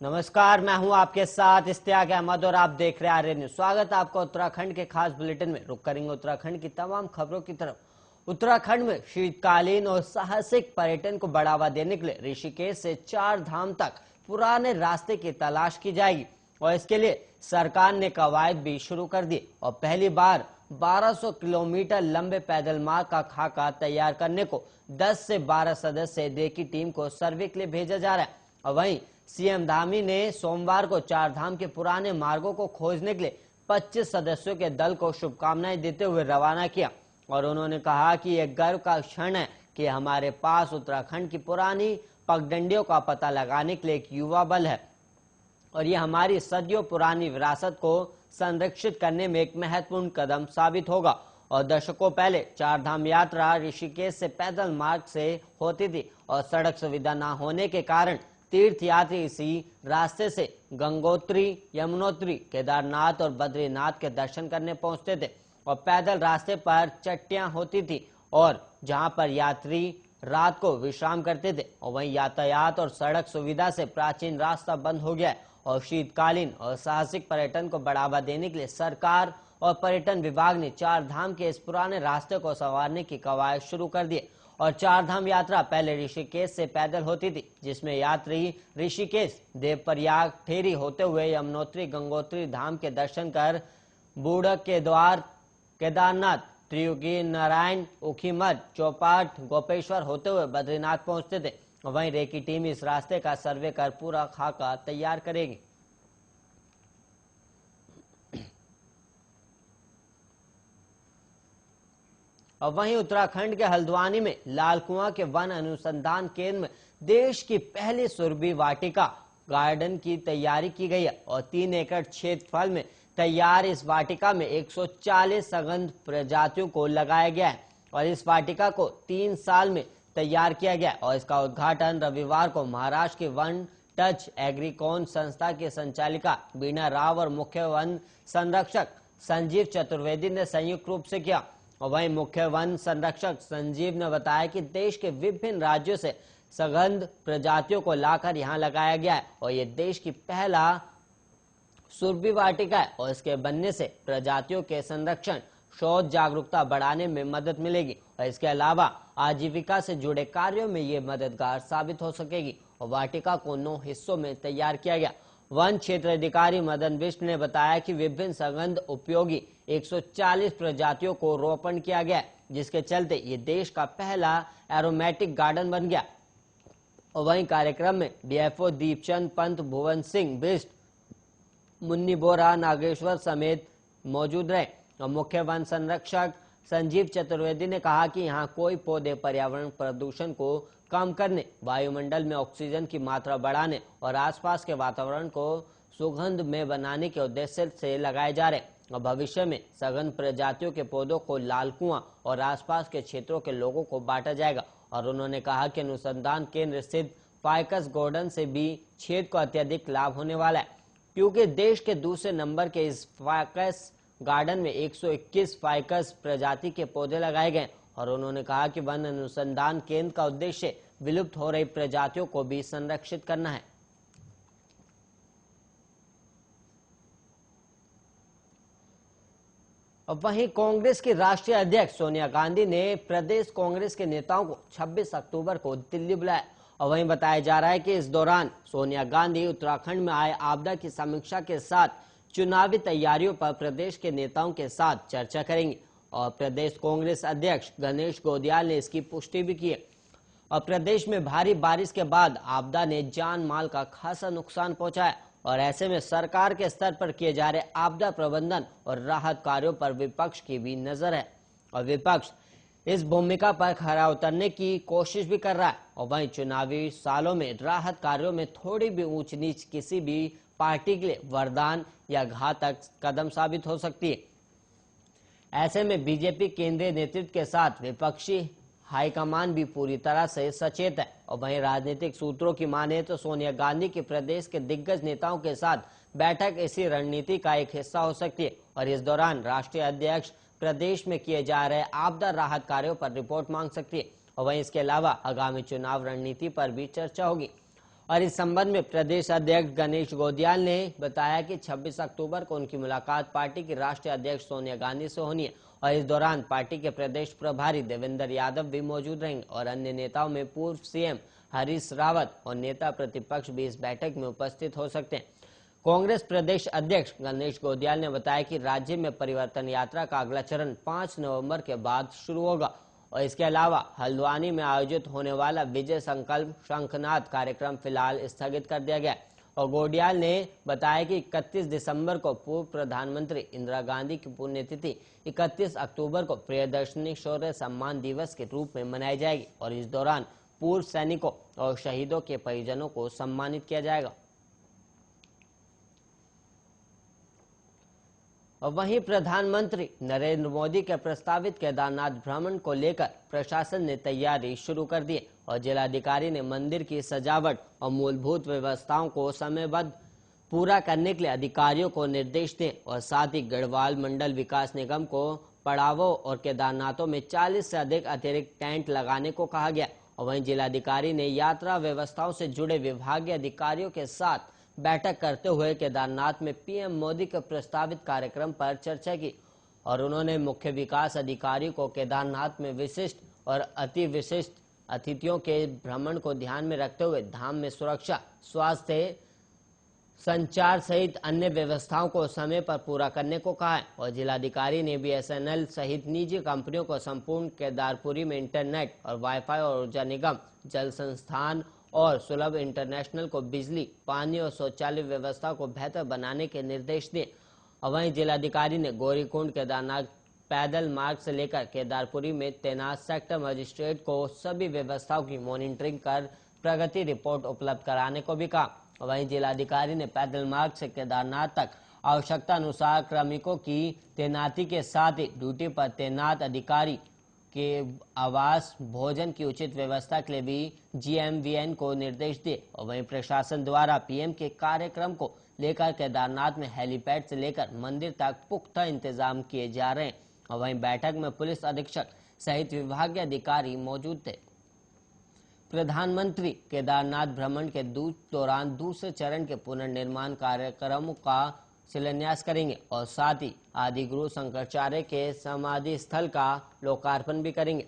नमस्कार, मैं हूं आपके साथ इश्तियाक अहमद और आप देख रहे हैं आर्य न्यूज। स्वागत है आपका उत्तराखंड के खास बुलेटिन में। रुक करेंगे उत्तराखंड की तमाम खबरों की तरफ। उत्तराखंड में शीतकालीन और साहसिक पर्यटन को बढ़ावा देने के लिए ऋषिकेश से 4 धाम तक पुराने रास्ते की तलाश की जाएगी और इसके लिए सरकार ने कवायद भी शुरू कर दी और पहली बार 1200 किलोमीटर लंबे पैदल मार्ग का खाका तैयार करने को 10 से 12 सदस्य दे की टीम को सर्वे के लिए भेजा जा रहा है। और वहीं सीएम धामी ने सोमवार को 4 धाम के पुराने मार्गों को खोजने के लिए 25 सदस्यों के दल को शुभकामनाएं देते हुए रवाना किया और उन्होंने कहा कि यह गर्व का क्षण है कि हमारे पास उत्तराखंड की पुरानी पगडंडियों का पता लगाने के लिए एक युवा बल है और यह हमारी सदियों पुरानी विरासत को संरक्षित करने में एक महत्वपूर्ण कदम साबित होगा। और दशकों पहले 4 धाम यात्रा ऋषिकेश से पैदल मार्ग से होती थी और सड़क सुविधा न होने के कारण तीर्थयात्री इसी रास्ते से गंगोत्री, यमुनोत्री, केदारनाथ और बद्रीनाथ के दर्शन करने पहुंचते थे और पैदल रास्ते पर चट्टियां होती थी और जहां पर यात्री रात को विश्राम करते थे और वहीं यातायात और सड़क सुविधा से प्राचीन रास्ता बंद हो गया है। और शीतकालीन और साहसिक पर्यटन को बढ़ावा देने के लिए सरकार और पर्यटन विभाग ने 4 धाम के इस पुराने रास्ते को संवारने की कवायद शुरू कर दी और 4 धाम यात्रा पहले ऋषिकेश से पैदल होती थी, जिसमें यात्री ऋषिकेश, देवप्रयाग, ठेरी होते हुए यमुनोत्री, गंगोत्री धाम के दर्शन कर बूढ़क के द्वार, केदारनाथ, त्रियुगी, नारायण, ऊखीमठ, चौपाट, गोपेश्वर होते हुए बद्रीनाथ पहुंचते थे। वहीं रेकी टीम इस रास्ते का सर्वे कर पूरा खाका तैयार करेगी। और वहीं उत्तराखंड के हल्द्वानी में लाल कुआं के वन अनुसंधान केंद्र में देश की पहली सुरभि वाटिका गार्डन की तैयारी की गई है और 3 एकड़ क्षेत्रफल में तैयार इस वाटिका में 140 सघन प्रजातियों को लगाया गया है और इस वाटिका को 3 साल में तैयार किया गया और इसका उद्घाटन रविवार को महाराष्ट्र के वन टच एग्रीकॉन संस्था की संचालिका बीना राव और मुख्य वन संरक्षक संजीव चतुर्वेदी ने संयुक्त रूप से किया। और वहीं मुख्य वन संरक्षक संजीव ने बताया कि देश के विभिन्न राज्यों से सघन प्रजातियों को लाकर यहां लगाया गया है और ये देश की पहला सुरभि वाटिका है और इसके बनने से प्रजातियों के संरक्षण, शोध, जागरूकता बढ़ाने में मदद मिलेगी और इसके अलावा आजीविका से जुड़े कार्यों में ये मददगार साबित हो सकेगी। और वाटिका को 9 हिस्सों में तैयार किया गया। वन क्षेत्र अधिकारी मदन बिष्ट ने बताया कि विभिन्न सघन उपयोगी 140 प्रजातियों को रोपण किया गया, जिसके चलते ये देश का पहला एरोमेटिक गार्डन बन गया। और वहीं कार्यक्रम में डीएफओ दीपचंद पंत, भुवन सिंह बिष्ट, मुन्नी बोरा, नागेश्वर समेत मौजूद रहे। और मुख्य वन संरक्षक संजीव चतुर्वेदी ने कहा कि यहाँ कोई पौधे पर्यावरण प्रदूषण को कम करने, वायुमंडल में ऑक्सीजन की मात्रा बढ़ाने और आसपास के वातावरण को सुगंध में बनाने के उद्देश्य से लगाए जा रहे। और भविष्य में सघन प्रजातियों के पौधों को लाल कुआं और आसपास के क्षेत्रों के लोगों को बांटा जाएगा। और उन्होंने कहा कि अनुसंधान केंद्र स्थित फाइकस गार्डन से भी क्षेत्र को अत्यधिक लाभ होने वाला है, क्योंकि देश के दूसरे नंबर के इस फाइकस गार्डन में 121 फाइकस प्रजाति के पौधे लगाए गए। और उन्होंने कहा कि वन अनुसंधान केंद्र का उद्देश्य विलुप्त हो रही प्रजातियों को भी संरक्षित करना है। अब वहीं कांग्रेस की राष्ट्रीय अध्यक्ष सोनिया गांधी ने प्रदेश कांग्रेस के नेताओं को 26 अक्टूबर को दिल्ली बुलाया और वहीं बताया जा रहा है कि इस दौरान सोनिया गांधी उत्तराखंड में आए आपदा की समीक्षा के साथ चुनावी तैयारियों पर प्रदेश के नेताओं के साथ चर्चा करेंगी। और प्रदेश कांग्रेस अध्यक्ष गणेश गोदियाल ने इसकी पुष्टि भी की है। और प्रदेश में भारी बारिश के बाद आपदा ने जान माल का खासा नुकसान पहुंचाया और ऐसे में सरकार के स्तर पर किए जा रहे आपदा प्रबंधन और राहत कार्यों पर विपक्ष की भी नजर है और विपक्ष इस भूमिका पर खरा उतरने की कोशिश भी कर रहा है। और वहीं चुनावी सालों में राहत कार्यों में थोड़ी भी ऊंच नीच किसी भी पार्टी के लिए वरदान या घातक कदम साबित हो सकती है। ऐसे में बीजेपी केंद्रीय नेतृत्व के साथ विपक्षी हाईकमान भी पूरी तरह से सचेत है। और वहीं राजनीतिक सूत्रों की माने तो सोनिया गांधी की प्रदेश के दिग्गज नेताओं के साथ बैठक इसी रणनीति का एक हिस्सा हो सकती है और इस दौरान राष्ट्रीय अध्यक्ष प्रदेश में किए जा रहे आपदा राहत कार्यों पर रिपोर्ट मांग सकती है और वहीं इसके अलावा आगामी चुनाव रणनीति पर भी चर्चा होगी। और इस संबंध में प्रदेश अध्यक्ष गणेश गोदियाल ने बताया कि 26 अक्टूबर को उनकी मुलाकात पार्टी की राष्ट्रीय अध्यक्ष सोनिया गांधी से होनी है और इस दौरान पार्टी के प्रदेश प्रभारी देवेंद्र यादव भी मौजूद रहेंगे और अन्य नेताओं में पूर्व सीएम हरीश रावत और नेता प्रतिपक्ष भी इस बैठक में उपस्थित हो सकते हैं। कांग्रेस प्रदेश अध्यक्ष गणेश गोदियाल ने बताया कि राज्य में परिवर्तन यात्रा का अगला चरण 5 नवंबर के बाद शुरू होगा और इसके अलावा हल्द्वानी में आयोजित होने वाला विजय संकल्प शंखनाद कार्यक्रम फिलहाल स्थगित कर दिया गया और गोडियाल ने बताया कि 31 दिसंबर को पूर्व प्रधानमंत्री इंदिरा गांधी की पुण्यतिथि 31 अक्टूबर को प्रियदर्शनी शौर्य सम्मान दिवस के रूप में मनाई जाएगी और इस दौरान पूर्व सैनिकों और शहीदों के परिजनों को सम्मानित किया जाएगा। और वहीं प्रधानमंत्री नरेंद्र मोदी के प्रस्तावित केदारनाथ भ्रमण को लेकर प्रशासन ने तैयारी शुरू कर दी और जिलाधिकारी ने मंदिर की सजावट और मूलभूत व्यवस्थाओं को समयबद्ध पूरा करने के लिए अधिकारियों को निर्देश दिए और साथ ही गढ़वाल मंडल विकास निगम को पड़ावों और केदारनाथों में 40 से अधिक अतिरिक्त टेंट लगाने को कहा गया और वहीं जिलाधिकारी ने यात्रा व्यवस्थाओं से जुड़े विभागीय अधिकारियों के साथ बैठक करते हुए केदारनाथ में पीएम मोदी के प्रस्तावित कार्यक्रम पर चर्चा की और उन्होंने मुख्य विकास अधिकारी को केदारनाथ में विशिष्ट और अति विशिष्ट अतिथियों के भ्रमण को ध्यान में रखते हुए धाम में सुरक्षा, स्वास्थ्य, संचार सहित अन्य व्यवस्थाओं को समय पर पूरा करने को कहा है और जिलाधिकारी ने बीएसएनएल सहित निजी कंपनियों को संपूर्ण केदारपुरी में इंटरनेट और वाईफाई और ऊर्जा निगम, जल संस्थान और सुलभ इंटरनेशनल को बिजली, पानी और शौचालय व्यवस्था को बेहतर बनाने के निर्देश दिए और वहीं जिलाधिकारी ने गौरीकुंड केदारनाथ पैदल मार्ग से लेकर केदारपुरी में तैनात सेक्टर मजिस्ट्रेट को सभी व्यवस्थाओं की मॉनिटरिंग कर प्रगति रिपोर्ट उपलब्ध कराने को भी कहा। वहीं जिलाधिकारी ने पैदल मार्ग से केदारनाथ तक आवश्यकता अनुसार श्रमिकों की तैनाती के साथ ही ड्यूटी पर तैनात अधिकारी के आवास भोजन की उचित व्यवस्था के लिए भी जीएमवीएन को निर्देश दिए और वहीं प्रशासन द्वारा पीएम के कार्यक्रम को लेकर केदारनाथ में हेलीपैड से लेकर मंदिर तक पुख्ता इंतजाम किए जा रहे हैं और वहीं बैठक में पुलिस अधीक्षक सहित विभागीय अधिकारी मौजूद थे। प्रधानमंत्री केदारनाथ भ्रमण के दौरान दूसरे चरण के पुनर्निर्माण कार्यक्रमों का शिलान्यास करेंगे और साथ ही आदिगुरु शंकराचार्य के समाधि स्थल का लोकार्पण भी करेंगे।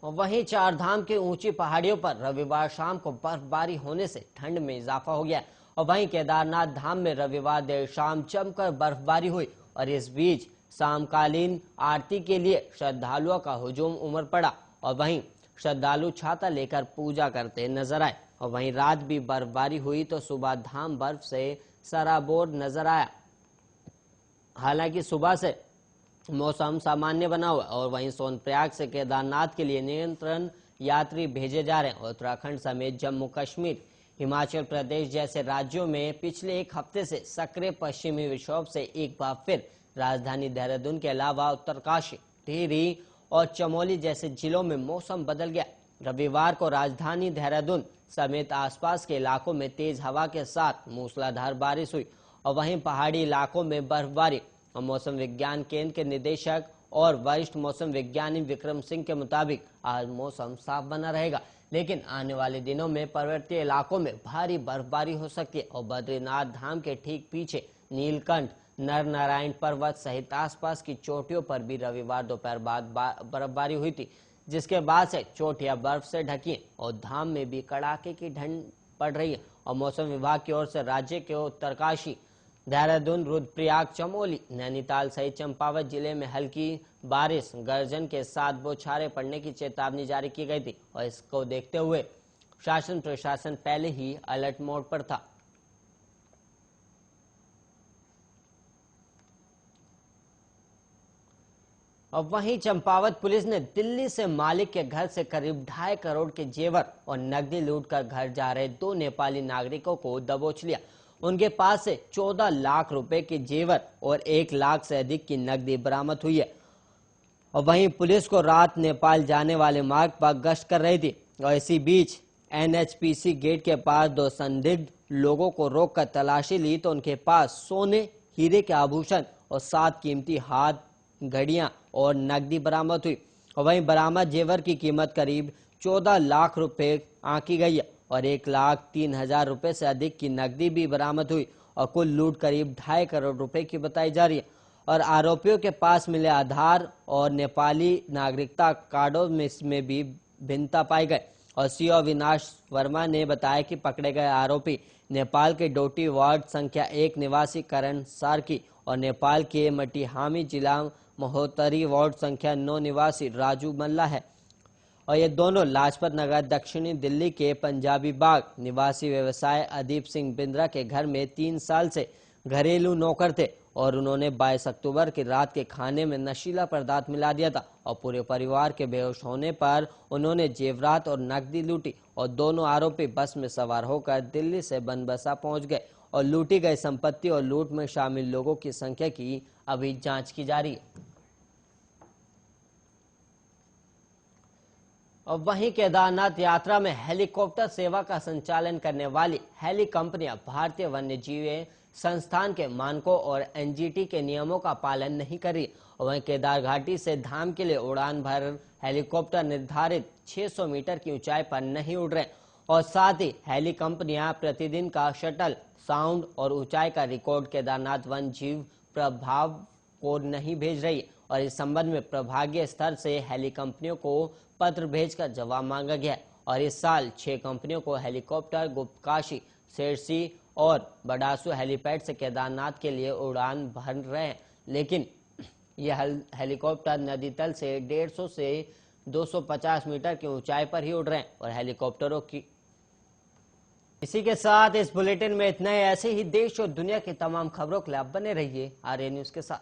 और वहीं चार धाम की ऊंची पहाड़ियों पर रविवार शाम को बर्फबारी होने से ठंड में इजाफा हो गया और वहीं केदारनाथ धाम में रविवार देर शाम जमकर बर्फबारी हुई और इस बीच शामकालीन आरती के लिए श्रद्धालुओं का हुजूम उमड़ पड़ा और वहीं श्रद्धालु छाता लेकर पूजा करते नजर आए और वहीं रात भी बर्फबारी हुई तो सुबह धाम बर्फ से सराबोर नजर आया। हालांकि सुबह से मौसम सामान्य बना हुआ और वहीं सोनप्रयाग से केदारनाथ के लिए नियंत्रण यात्री भेजे जा रहे हैं और उत्तराखंड समेत जम्मू कश्मीर, हिमाचल प्रदेश जैसे राज्यों में पिछले एक हफ्ते से सक्रिय पश्चिमी विक्षोभ से एक बार फिर राजधानी देहरादून के अलावा उत्तरकाशी, टिहरी और चमोली जैसे जिलों में मौसम बदल गया। रविवार को राजधानी देहरादून समेत आसपास के इलाकों में तेज हवा के साथ मूसलाधार बारिश हुई और वहीं पहाड़ी इलाकों में बर्फबारी और मौसम विज्ञान केंद्र के निदेशक और वरिष्ठ मौसम विज्ञानी विक्रम सिंह के मुताबिक आज मौसम साफ बना रहेगा, लेकिन आने वाले दिनों में पर्वतीय इलाकों में भारी बर्फबारी हो सकती है और बद्रीनाथ धाम के ठीक पीछे नीलकंठ, नर नारायण पर्वत सहित आसपास की चोटियों पर भी रविवार दोपहर बाद बर्फबारी हुई थी, जिसके बाद से चोटियां बर्फ से ढकी और धाम में भी कड़ाके की ठंड पड़ रही है और मौसम विभाग की ओर से राज्य के उत्तरकाशी, देहरादून, रुद्रप्रयाग, चमोली, नैनीताल सहित चंपावत जिले में हल्की बारिश, गर्जन के साथ बौछारें पड़ने की चेतावनी जारी की गई थी और इसको देखते हुए शासन प्रशासन पहले ही अलर्ट मोड पर था। और वहीं चंपावत पुलिस ने दिल्ली से मालिक के घर से करीब 2.5 करोड़ के जेवर और नकदी लूटकर घर जा रहे 2 नेपाली नागरिकों को दबोच लिया। उनके पास से 14 लाख रुपए के जेवर और 1 लाख से अधिक की नकदी बरामद हुई है। और वहीं पुलिस को रात नेपाल जाने वाले मार्ग पर गश्त कर रही थी और इसी बीच एनएचपीसी गेट के पास 2 संदिग्ध लोगों को रोककर तलाशी ली तो उनके पास सोने, हीरे के आभूषण और 7 कीमती हाथ घड़ियां और नकदी बरामद हुई और वहीं बरामद जेवर की कीमत करीब 14 लाख रुपए आंकी गई है और 1,03,000 रुपए से अधिक की नकदी भी बरामद हुई और कुल लूट करीब 2.5 करोड़ रुपए की बताई जा रही है। और आरोपियों के पास मिले आधार और नेपाली नागरिकता कार्डों में भी भिन्नता पाई गई। और सीओ अविनाश वर्मा ने बताया कि पकड़े गए आरोपी नेपाल के डोटी वार्ड संख्या 1 निवासी करण सार्की और नेपाल के मटिहामी जिला महोत्तरी वार्ड संख्या 9 निवासी राजू मल्ला है। और ये दोनों लाजपत नगर दक्षिणी दिल्ली के पंजाबी बाग निवासी व्यवसाय अदीप सिंह बिंद्रा के घर में 3 साल से घरेलू नौकर थे और उन्होंने 22 अक्टूबर की रात के खाने में नशीला पदार्थ मिला दिया था और पूरे परिवार के बेहोश होने पर उन्होंने जेवरात और नकदी लूटी। और दोनों आरोपी बस में सवार होकर दिल्ली से बनबसा पहुंच गए और लूटी गई संपत्ति और लूट में शामिल लोगों की संख्या की अभी जांच की जा रही है। और वहीं केदारनाथ यात्रा में हेलीकॉप्टर सेवा का संचालन करने वाली हेली कंपनियां भारतीय वन्यजीव संस्थान के मानकों और एनजीटी के नियमों का पालन नहीं कर रही। और वहीं केदार घाटी से धाम के लिए उड़ान भर हेलीकॉप्टर निर्धारित 600 मीटर की ऊंचाई पर नहीं उड़ रहे और साथ ही हेली कंपनियां प्रतिदिन का शटल साउंड और ऊंचाई का रिकॉर्ड केदारनाथ वन जीव प्रभाव को नहीं भेज रही। और इस संबंध में प्रभागीय स्तर से हेली कंपनियों को पत्र भेजकर जवाब मांगा गया और इस साल 6 कंपनियों को हेलीकॉप्टर गुप्तकाशी, शेरसी और बडासू हेलीपैड से केदारनाथ के लिए उड़ान भर रहे हैं, लेकिन यह हेलीकॉप्टर नदी तल से 150 से 250 मीटर की ऊंचाई पर ही उड़ रहे हैं और हेलीकॉप्टरों की। इसी के साथ इस बुलेटिन में इतना ही। ऐसे ही देश और दुनिया की तमाम खबरों के लिए आप बने रहिए आर्य न्यूज के साथ।